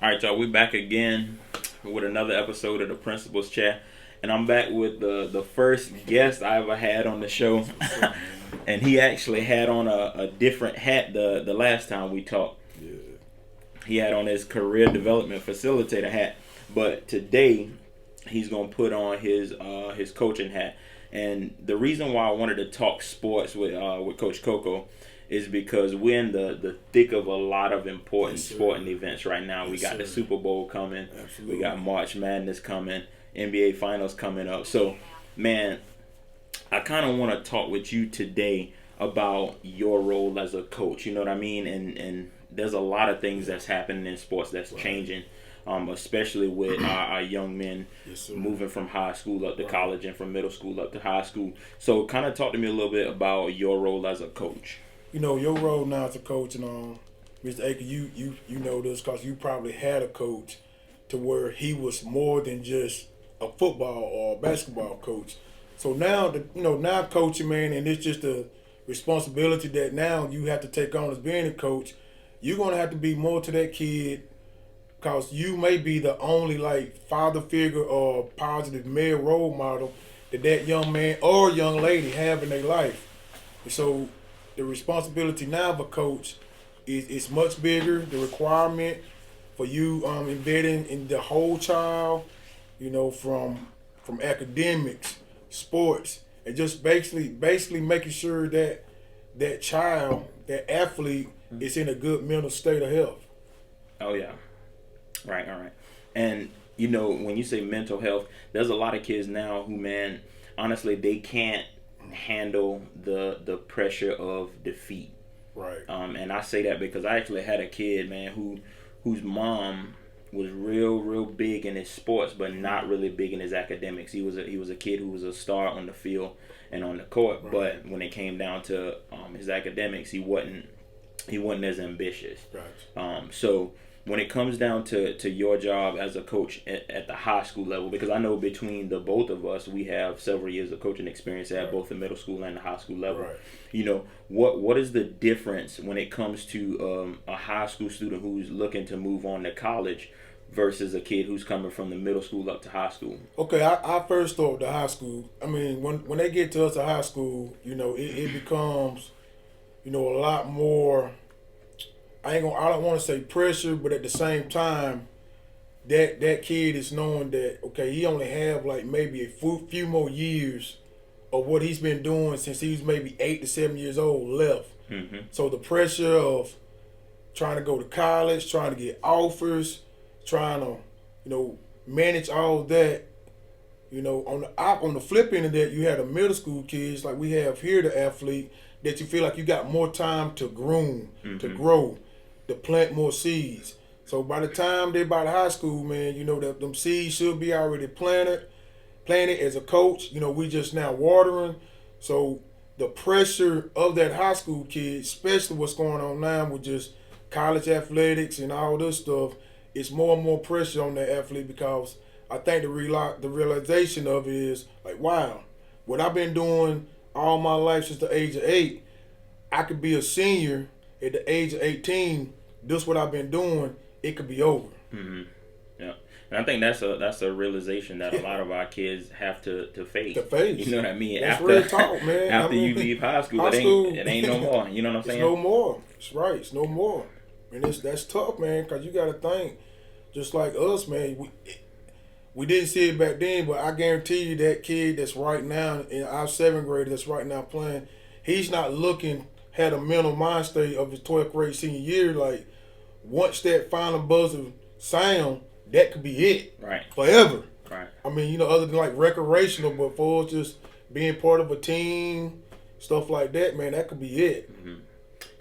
All right, y'all. We back again with another episode of the Principals Chat, and I'm back with the first guest I ever had on the show, and he actually had on a different hat the last time we talked. Yeah. He had on his career development facilitator hat, but today he's gonna put on his coaching hat. And the reason why I wanted to talk sports with Coach Coco is because we're in the thick of a lot of important sporting events right now. We got the Super Bowl coming. Absolutely. We got March Madness coming. NBA Finals coming up. So, man, I kind of want to talk with you today about your role as a coach. You know what I mean? And there's a lot of things that's happening in sports that's changing, especially with our young men moving from high school up to college and from middle school up to high school. So, kind of talk to me a little bit about your role as a coach. You know, your role now as a coach, and Mr. Aker, you know this because you probably had a coach to where he was more than just a football or basketball coach. So now, now coaching, man, and it's just a responsibility that now you have to take on as being a coach. You're going to have to be more to that kid because you may be the only, father figure or positive male role model that young man or young lady have in their life. So the responsibility now of a coach is much bigger. The requirement for you embedding in the whole child, from academics, sports, and just basically making sure that that child, that athlete, is in a good mental state of health. Oh yeah, right, all right. And when you say mental health, there's a lot of kids now who, man, honestly, they can't handle the pressure of defeat. Right. And I say that because I actually had a kid, man, whose mom was real big in his sports, but not really big in his academics. He was a kid who was a star on the field and on the court, but when it came down to his academics, he wasn't as ambitious. Right. So when it comes down to your job as a coach at the high school level, because I know between the both of us, we have several years of coaching experience at both the middle school and the high school level. Right. What is the difference when it comes to a high school student who's looking to move on to college versus a kid who's coming from the middle school up to high school? Okay, I first thought the high school. I mean, when they get to us at high school, it becomes, a lot more. I don't want to say pressure, but at the same time, that kid is knowing that, okay, he only have maybe a few more years of what he's been doing since he was maybe 8 to 7 years old left. Mm-hmm. So the pressure of trying to go to college, trying to get offers, trying to, manage all that, on the flip end of that, you had the middle school kids like we have here, the athlete, that you feel like you got more time to groom, to grow, to plant more seeds. So by the time they're by the high school, man, that them seeds should be already planted as a coach. We just now watering. So the pressure of that high school kid, especially what's going on now with just college athletics and all this stuff, it's more and more pressure on that athlete because I think the realization of it is wow, what I've been doing all my life since the age of 8, I could be a senior at the age of 18. This what I've been doing. It could be over. Mm-hmm. Yeah, and I think that's a realization that a lot of our kids have to face. You know what I mean? That's real talk, man. After you leave high school, it ain't no more. You know what I'm saying? It's no more. It's right. It's no more. And that's tough, man, because you got to think, just like us, man. We didn't see it back then, but I guarantee you that kid that's right now in our 7th grader that's right now playing, he's not had a mental mind state of his 12th grade senior year. Once that final buzzer sound, that could be it. Right. Forever. Right. I mean, other than recreational, but for us just being part of a team, stuff like that, man, that could be it. Mm-hmm.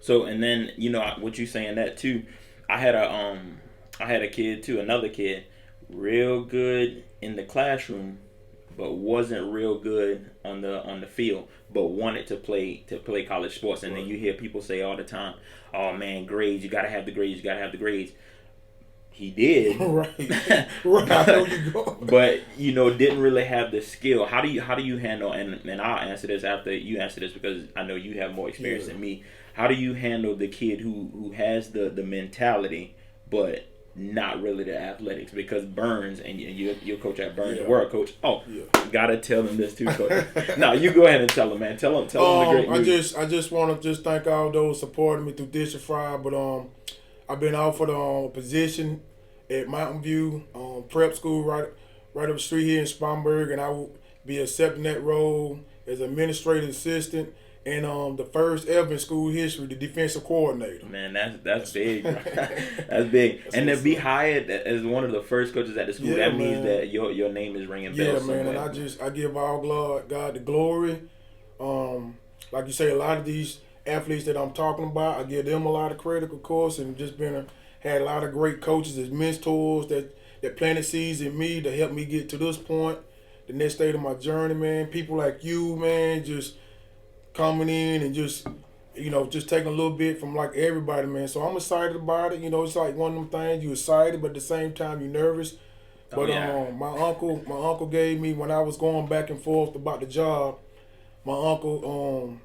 So, and then, what you saying that too, I had a kid too, another kid, real good in the classroom, but wasn't real good on the field, but wanted to play college sports. And then you hear people say all the time, "Oh man, grades! You gotta have the grades. You gotta have the grades." He did, right. I know you go. But didn't really have the skill. How do you handle? And I'll answer this after you answer this because I know you have more experience than me. How do you handle the kid who has the mentality but not really the athletics, because Burns, and you're coach at Burns, Yeah. the world coach. Oh, Yeah. gotta tell them this too, coach. No, you go ahead and tell them, man. Tell them the great news. I just want to just thank all those supporting me through Dish and Fry, but I've been offered a position at Mountain View prep school right up the street here in Spartanburg, and I will be accepting that role as administrative assistant and the first ever in school history, the defensive coordinator. Man, that's big, bro. That's big. And to be hired as one of the first coaches at the school, that means that your name is ringing bells. Yeah, man, and I give all God the glory. Like you say, a lot of these athletes that I'm talking about, I give them a lot of credit, of course, and just had a lot of great coaches as mentors that planted seeds in me to help me get to this point, the next stage of my journey, man. People like you, man, just coming in and just taking a little bit from like everybody, man. So I'm excited about it. It's like one of them things, you're excited, but at the same time you're nervous. But my uncle gave me, when I was going back and forth about the job, my uncle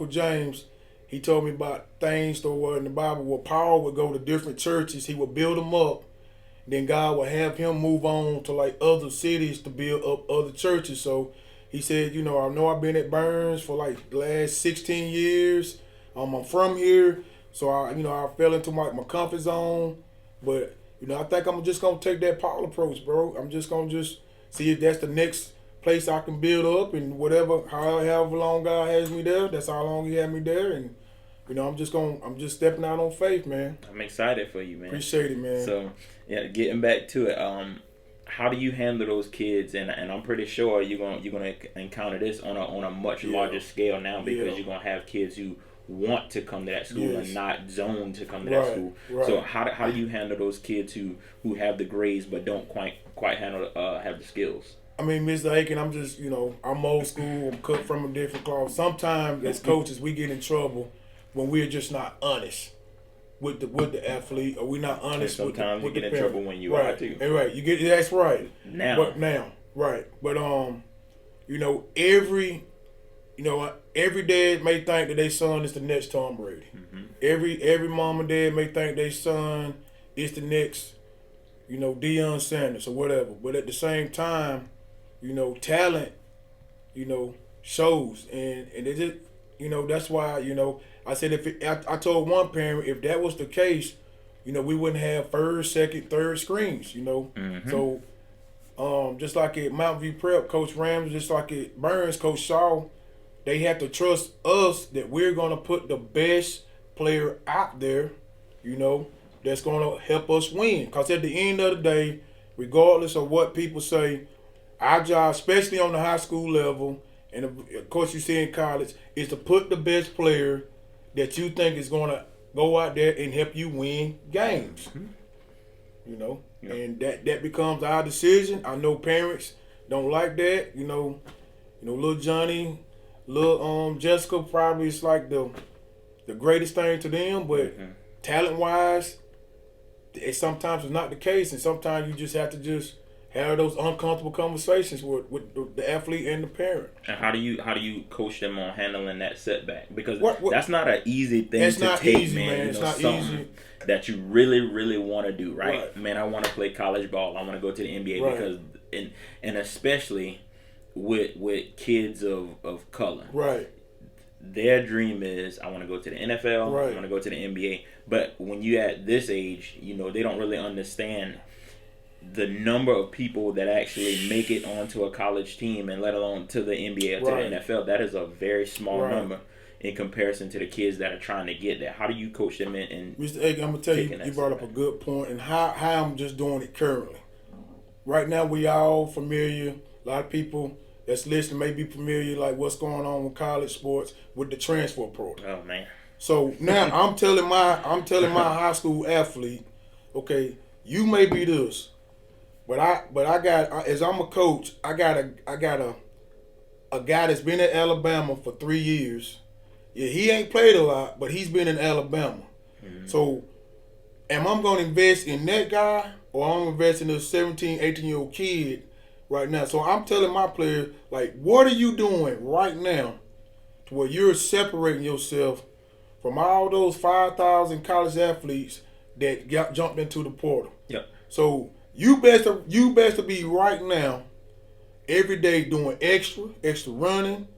James, he told me about things in the Bible where Paul would go to different churches, he would build them up, then God would have him move on to like other cities to build up other churches. So he said, I know I've been at Burns for like the last 16 years. I'm from here, so I fell into my comfort zone. But I think I'm just gonna take that Paul approach, bro. I'm just gonna see if that's the next place I can build up, and however long God has me there, that's how long He had me there, and I'm just stepping out on faith, man. I'm excited for you, man. Appreciate it, man. So yeah, getting back to it, how do you handle those kids? And I'm pretty sure you're gonna encounter this on a much larger scale now, because you're gonna have kids who want to come to that school and not zoned to come to that school. Right. So how do you handle those kids who have the grades but don't quite have the skills? I mean, Mr. Aiken, I'm just I'm old school. I'm cut from a different cloth. Sometimes as coaches we get in trouble when we're just not honest with the athlete, or we're not honest with the parent. Sometimes you get in trouble when you are too. And right, that's right. Now, right. But every dad may think that their son is the next Tom Brady. Mm-hmm. Every mom and dad may think their son is the next, Deion Sanders or whatever. But at the same time, talent, shows, and it just, that's why, I said I told one parent, if that was the case, we wouldn't have first, second, third screens, Mm-hmm. So, just like at Mountain View Prep, Coach Rams, just like at Burns, Coach Shaw, they have to trust us that we're gonna put the best player out there, that's gonna help us win. Cause at the end of the day, regardless of what people say, our job, especially on the high school level, and of course you see in college, is to put the best player that you think is gonna go out there and help you win games. Mm-hmm. And that becomes our decision. I know parents don't like that. Little Johnny, little Jessica probably is like the greatest thing to them, but talent wise, it sometimes is not the case, and sometimes you just have to just have those uncomfortable conversations with the athlete and the parent. And how do you coach them on handling that setback? Because that's not an easy thing to take, easy, man. It's not easy. That you really, really want to do, right? Man, I want to play college ball. I want to go to the NBA, because and especially with kids of color. Right. Their dream is, I want to go to the NFL, I want to go to the NBA. But when you at this age, they don't really understand the number of people that actually make it onto a college team, and let alone to the NBA or to the NFL. That is a very small number in comparison to the kids that are trying to get there. How do you coach them in Mr. Egg, I'm going to tell you, you brought up a good point, and how I'm just doing it currently. Right now, we all familiar, a lot of people that's listening may be familiar, like what's going on with college sports with the transfer program. Oh, man. So now I'm telling my high school athlete, okay, you may be this, but I got, as I'm a coach, I got a guy that's been at Alabama for 3 years. Yeah, he ain't played a lot, but he's been in Alabama. Mm-hmm. So am I going to invest in that guy, or I'm investing in a 17, 18-year-old kid right now? So I'm telling my players, like, what are you doing right now to where you're separating yourself from all those 5,000 college athletes that jumped into the portal? So you best to be right now every day doing extra running,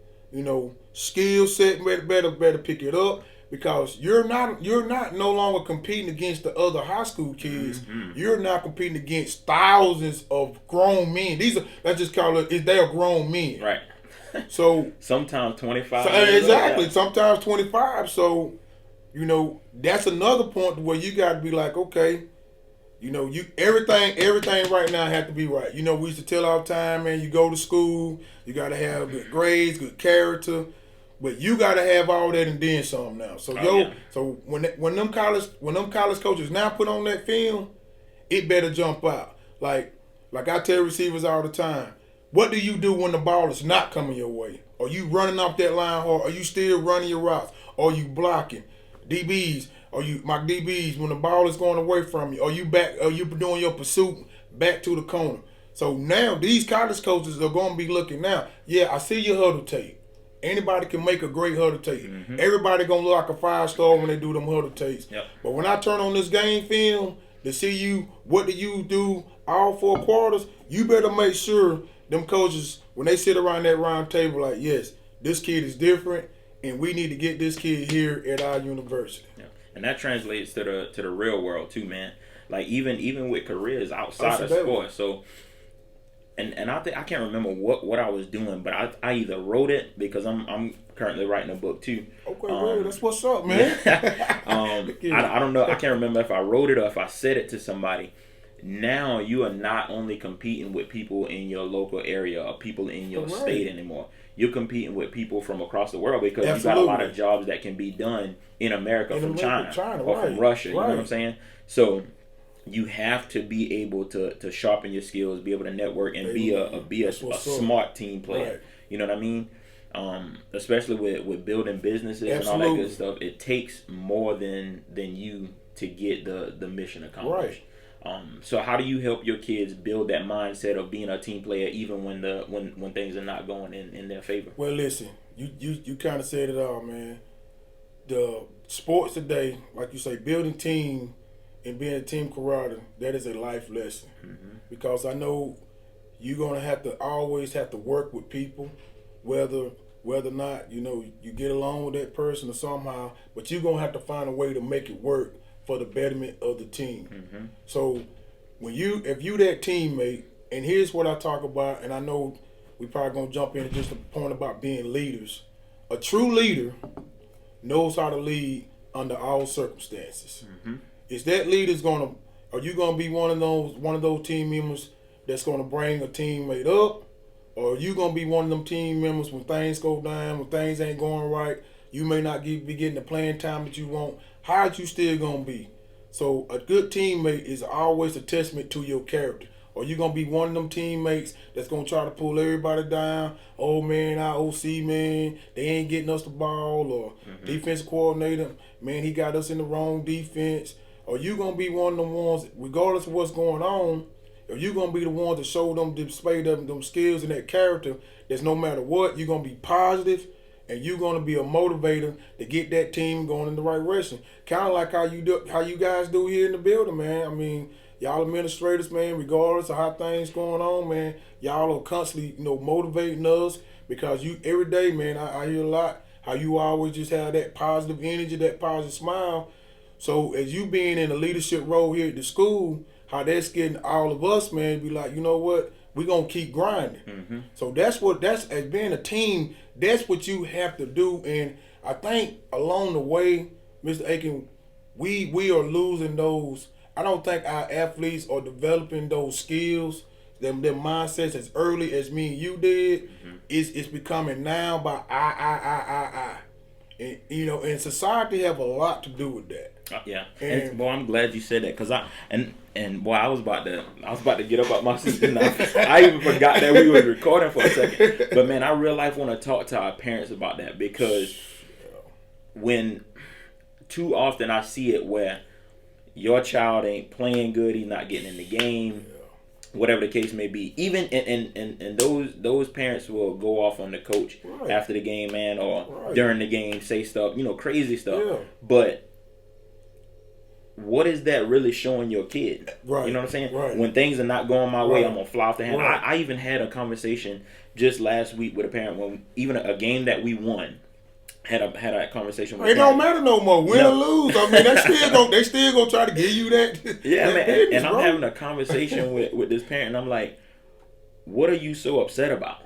skill set better pick it up because you're not no longer competing against the other high school kids. Mm-hmm. You're now competing against thousands of grown men. They're grown men. Right. So sometimes 25. So, exactly. Yeah. Sometimes 25. So, that's another point where you got to be like, okay, everything right now have to be right. We used to tell all the time, man, you go to school, you got to have good grades, good character, but you got to have all that and then some now. So so when them college coaches now put on that film, it better jump out. Like I tell receivers all the time, what do you do when the ball is not coming your way? Are you running off that line hard? Are you still running your routes? Are you blocking? DBs, my DBs, when the ball is going away from you, are you doing your pursuit back to the corner? So now these college coaches are going to be looking now. Yeah, I see your huddle tape. Anybody can make a great huddle tape. Mm-hmm. Everybody going to look like a 5-star when they do them huddle tapes. Yep. But when I turn on this game film to see what do you do all 4 quarters, you better make sure them coaches, when they sit around that round table, like, yes, this kid is different, and we need to get this kid here at our university. Yeah. And that translates to the real world too, man. Like even with careers outside of sports. So, and I think I can't remember what I was doing, but I either wrote it because I'm currently writing a book too. Okay, that's what's up, man. I don't know. I can't remember if I wrote it or if I said it to somebody. Now you are not only competing with people in your local area or people in your state anymore. You're competing with people from across the world because you got a lot of jobs that can be done in America from China or from Russia. You know what I'm saying? So you have to be able to sharpen your skills, be able to network, and be a smart team player. Right. You know what I mean? Especially with building businesses and all that good stuff. It takes more than you to get the mission accomplished. Right. So how do you help your kids build that mindset of being a team player even when things are not going in their favor? Well, listen, you kind of said it all, man. The sports today, like you say, building team and being a team camaraderie, that is a life lesson. Mm-hmm. Because I know you're gonna always have to work with people, whether or not you get along with that person or somehow, but you're gonna have to find a way to make it work for the betterment of the team. Mm-hmm. So if you that teammate, and here's what I talk about, and I know we probably gonna jump into just a point about being leaders. A true leader knows how to lead under all circumstances. Mm-hmm. Is that leader's are you gonna be one of those team members that's gonna bring a teammate up, or are you gonna be one of them team members when things go down, when things ain't going right, you may not be getting the playing time that you want? How you still gonna be? So a good teammate is always a testament to your character. Or you gonna be one of them teammates that's gonna try to pull everybody down? Oh man, our OC man, they ain't getting us the ball. Or defensive coordinator, man, he got us in the wrong defense. Or you gonna be one of them ones, regardless of what's going on, or you gonna be the ones that show them, display them skills and that character. That's no matter what, you're gonna be positive. And you're gonna be a motivator to get that team going in the right direction. Kind of like how you guys do here in the building, man. I mean, y'all administrators, man, regardless of how things going on, man, y'all are constantly, motivating us because every day, man, I hear a lot how you always just have that positive energy, that positive smile. So as you being in a leadership role here at the school, how that's getting all of us, man, be like, you know what? We're going to keep grinding. Mm-hmm. So that's as being a team, that's what you have to do. And I think along the way, Mr. Aiken, we are losing those. I don't think our athletes are developing those skills, them mindsets as early as me and you did. Mm-hmm. It's becoming now by I. And, and society have a lot to do with that. Yeah, and boy, I'm glad you said that because I was about to get up out my seat and I even forgot that we were recording for a second. But man, I real life want to talk to our parents about that because when too often I see it where your child ain't playing good, he's not getting in the game, whatever the case may be. Even and those parents will go off on the coach after the game, man, or during the game, say stuff, crazy stuff. Yeah. But what is that really showing your kid? Right. You know what I'm saying? Right. When things are not going my way, Right. I'm gonna fly off the handle. Right. I even had a conversation just last week with a parent when even a game that we won. Had a conversation with It don't matter no more, win or lose. I mean, they still gonna try to give you that. Yeah, that man. business, And I'm bro. having a conversation with this parent, and I'm like, "What are you so upset about?"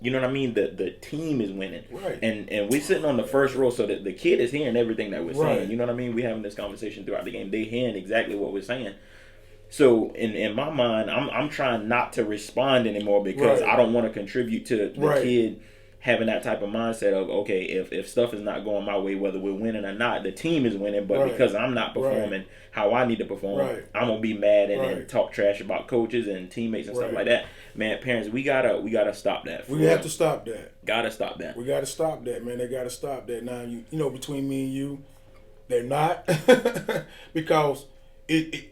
You know what I mean? The team is winning, Right. And we're sitting on the first row, so that the kid is hearing everything that we're saying. Right. You know what I mean? We're having this conversation throughout the game. They hearing exactly what we're saying. So in my mind, I'm trying not to respond anymore because Right. I don't want to contribute to the Right. kid having that type of mindset of, okay, if stuff is not going my way, whether we're winning or not, the team is winning, but Right. because I'm not performing how I need to perform, Right. I'm gonna be mad and Right. talk trash about coaches and teammates and stuff Right. like that. Man, parents, we gotta stop that. for We have real. to stop that. Gotta stop that. We got to stop that, man. They got to stop that. Now, you know, between me and you, they're not because it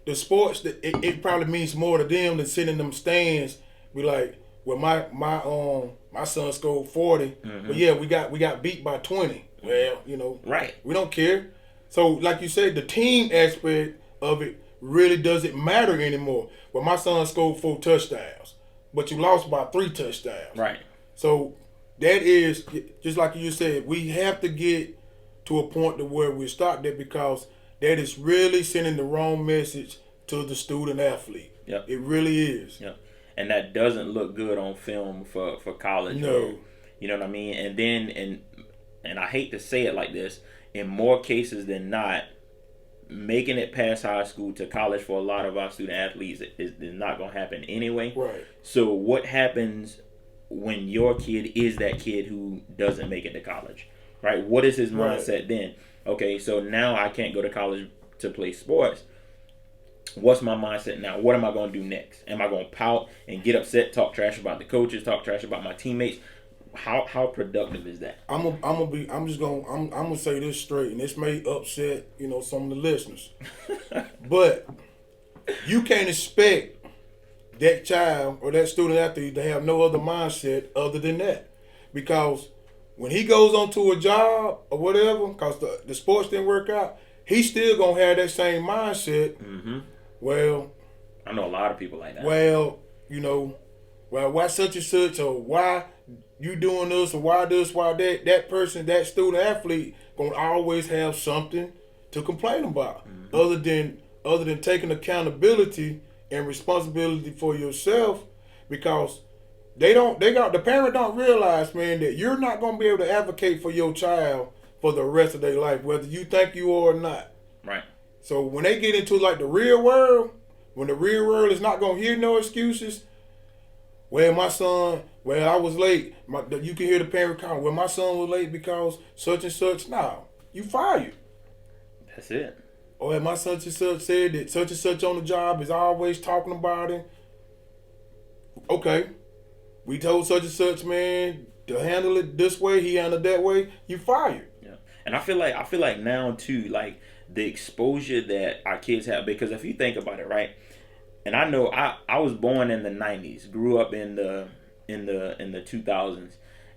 the sports it probably means more to them than sitting in them stands. Be like, well, my son scored 40, but yeah, we got beat by 20. Well, you know, Right. we don't care. So, like you said, the team aspect of it really doesn't matter anymore. Well, my son scored 4 touchdowns, but you lost by 3 touchdowns. Right. So that is just like you said. We have to get to a point to where we stop that because that is really sending the wrong message to the student athlete. Yep. It really is. Yep. And that doesn't look good on film for college. No. You know what I mean? And then and I hate to say it like this, in more cases than not, making it past high school to college for a lot of our student athletes is not going to happen anyway. Right. So what happens when your kid is that kid who doesn't make it to college, right? What is his mindset then? Okay, so now I can't go to college to play sports. What's my mindset now? What am I going to do next? Am I going to pout and get upset, talk trash about the coaches, talk trash about my teammates? How productive is that? I'm gonna say this straight, and this may upset some of the listeners, but you can't expect that child or that student athlete to have no other mindset other than that, because when he goes onto a job or whatever, because the sports didn't work out, he's still gonna have that same mindset. Mm-hmm. Well, I know a lot of people like that. Well, why such and such, or why you doing this, or why this, why that? That person, that student athlete, gonna always have something to complain about, other than taking accountability and responsibility for yourself, because the parent don't realize, man, that you're not gonna be able to advocate for your child for the rest of their life, whether you think you are or not. Right. So when they get into like the real world, when the real world is not gonna hear no excuses, well, my son, well, I was late. You can hear the parent call, well, my son was late because such and such. No, you fired. That's it. Or my such and such said that such and such on the job is always talking about him. Okay, we told such and such, man, to handle it this way, he handled that way. You fired. Yeah, and I feel like now too, like the exposure that our kids have, because if you think about it, right, and I know I was born in the 90s, grew up in the 2000s,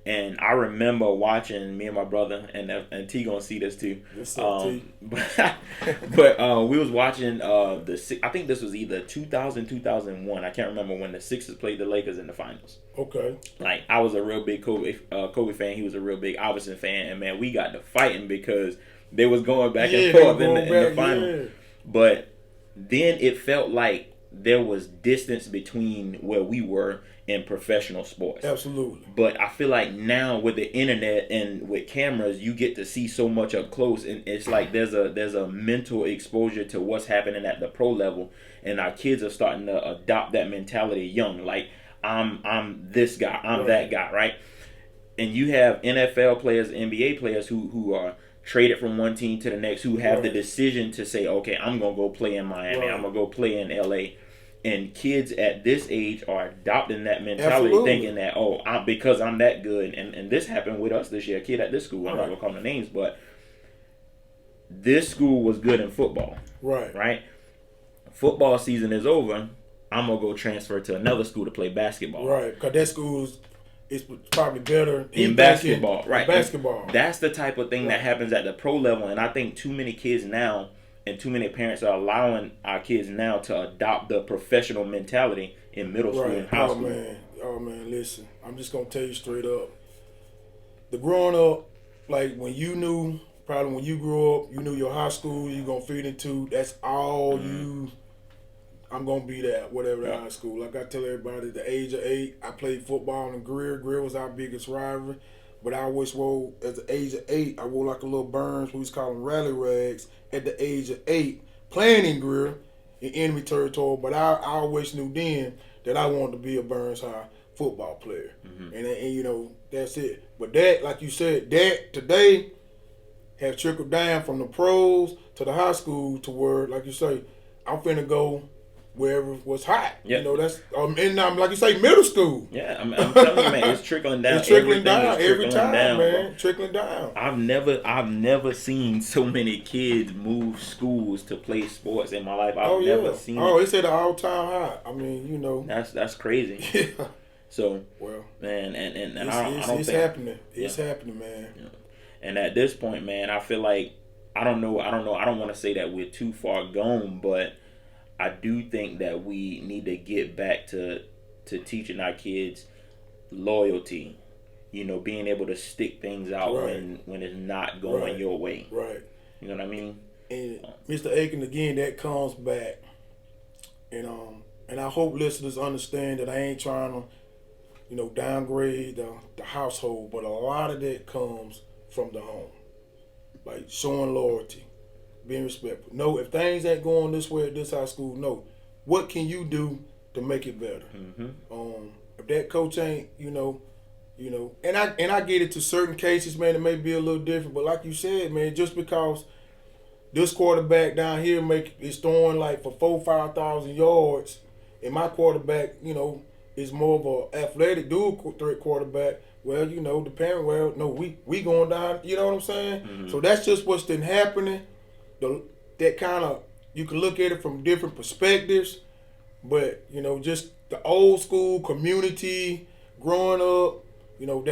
and I remember watching, me and my brother, and T gonna see this too. What's up, T? But we was watching I think this was either 2000, 2001. I can't remember when the Sixers played the Lakers in the finals. Okay. Like, I was a real big Kobe fan. He was a real big Iverson fan, and man, we got to fighting because they was going back and forth in the final. Yeah. But then it felt like there was distance between where we were in professional sports. Absolutely. But I feel like now with the internet and with cameras, you get to see so much up close, and it's like there's a mental exposure to what's happening at the pro level, and our kids are starting to adopt that mentality young. Like, I'm this guy, I'm that guy, right? And you have NFL players, NBA players who are traded from one team to the next, who have the decision to say, okay, I'm gonna go play in Miami, I'm gonna go play in LA. And kids at this age are adopting that mentality, thinking that, because I'm that good. And this happened with us this year. A kid at this school, I'm not going to call the names, but this school was good in football. Right? Football season is over. I'm going to go transfer to another school to play basketball. Right, because that school is probably better in basketball. Right. Basketball. And that's the type of thing that happens at the pro level. And I think too many kids now and too many parents are allowing our kids now to adopt the professional mentality in middle school and high school. Oh man, listen. I'm just gonna tell you straight up. The growing up, like when you knew, probably when you grew up, you knew your high school you gonna fit into. That's all you. I'm gonna be that whatever the high school. Like I tell everybody, at the age of 8, I played football in Greer. Greer was our biggest rival. But I always wore, at the age of 8, I wore like a little Burns, we was calling rally rags, at the age of 8, playing in Greer, in enemy territory. But I always knew then that I wanted to be a Burns High football player. And you know, that's it. But that, like you said, that today have trickled down from the pros to the high school to where, like you say, I'm finna go wherever was hot. Yep. You know, that's and like you say, middle school. Yeah, I'm telling you, man, it's trickling down. It's trickling down every time, man. Bro. Trickling down. I've never seen so many kids move schools to play sports in my life. I've never seen it. Oh, it's at an all-time high. I mean, you know. That's crazy. Yeah. So, well, man, and it's happening. It's happening, man. Yeah. And at this point, man, I feel like I don't know. I don't want to say that we're too far gone, but I do think that we need to get back to teaching our kids loyalty. You know, being able to stick things out when it's not going your way. Right. You know what I mean? And Mr. Aiken, again, that comes back. And I hope listeners understand that I ain't trying to, you know, downgrade the household, but a lot of that comes from the home. Like showing loyalty. Being respectful. No, if things ain't going this way at this high school, no. What can you do to make it better? If that coach ain't, you know, and I get it to certain cases, man, it may be a little different. But like you said, man, just because this quarterback down here is throwing like for 4,000-5,000 yards, and my quarterback, you know, is more of a athletic dual threat quarterback. Well, you know, the parent, well, no, we going down. You know what I'm saying? So that's just what's been happening. That kind of, you can look at it from different perspectives, but you know, just the old school community growing up, you know, we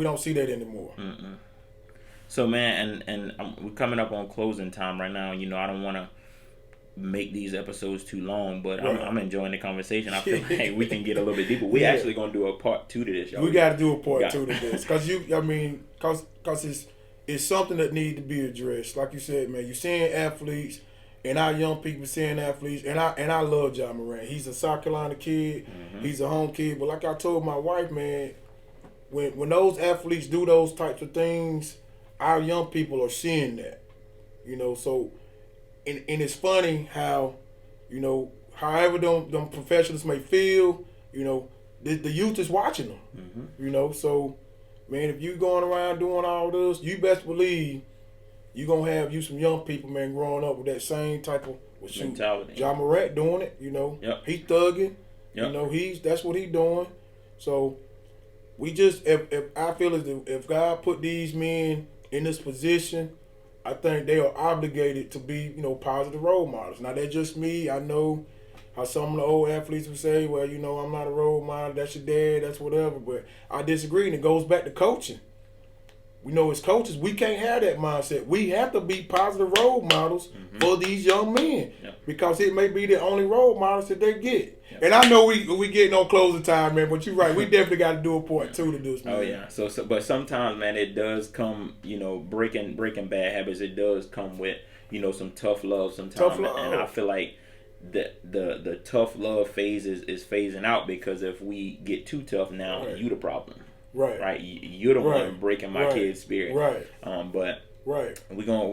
don't see that anymore. So man, and we're coming up on closing time right now. You know, I don't want to make these episodes too long, but I'm enjoying the conversation. I feel like we can get a little bit deeper. We actually gonna do a part 2 to this, y'all. We got to do a part 2 to this because it's something that needs to be addressed. Like you said, man, you're seeing athletes, and our young people seeing athletes, and I love John Moran. He's a South Carolina kid. He's a home kid. But like I told my wife, man, when those athletes do those types of things, our young people are seeing that. You know, so and it's funny how, you know, however them professionals may feel, you know, the youth is watching them. You know, so man, if you going around doing all this, you best believe you gonna have some young people, man, growing up with that same type of mentality. John Morant doing it, you know. He thugging. You know, that's what he doing. So we just if I feel as if God put these men in this position, I think they are obligated to be, you know, positive role models. Now that's just me. I know how some of the old athletes would say, well, you know, I'm not a role model, that's your dad, that's whatever. But I disagree, and it goes back to coaching. We know as coaches, we can't have that mindset. We have to be positive role models for these young men because it may be the only role models that they get. And I know we getting on closing time, man, but you're right. We definitely got to do a part 2 to this, man. Oh, yeah. So, but sometimes, man, it does come, you know, breaking bad habits. It does come with, you know, some tough love sometimes. Tough love. And I feel like the tough love phase is phasing out because if we get too tough now, you the problem. Right. You're the one breaking my kid's spirit. But we're gonna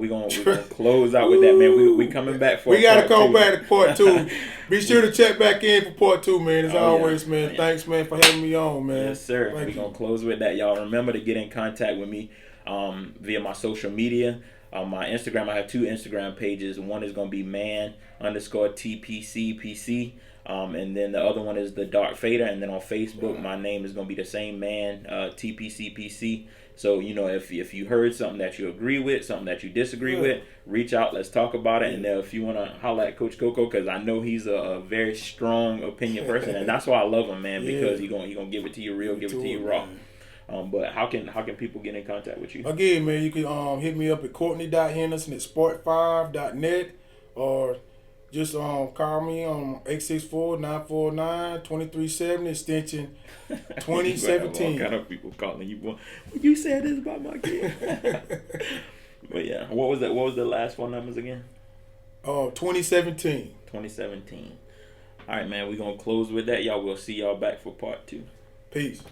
close out with that, man. We coming back for. We gotta come back to part 2. Be sure to check back in for part 2, man. As always, man. Thanks, man, for having me on, man. Yes, sir. We're gonna close with that, y'all. Remember to get in contact with me via my social media. My Instagram, I have 2 Instagram pages. One is gonna be man_TPCPC. And then the other one is the Dark Fader. And then on Facebook, my name is going to be the same man, TPCPC. So, you know, if you heard something that you agree with, something that you disagree with, reach out. Let's talk about it. And if you want to holler at Coach Coco, because I know he's a very strong opinion person. And that's why I love him, man, because he's gonna give it to you real, give it to you raw. But how can people get in contact with you? Again, man, you can hit me up at Courtney.Henderson@sport5.net, or just call me on 864-949-2370, extension 2017. All kind of people calling you. Well, you said this about my kid. But yeah, what was that? What was the last four numbers again? 2017. 2017. All right, man. We're gonna close with that. Y'all. We'll see y'all back for part 2. Peace.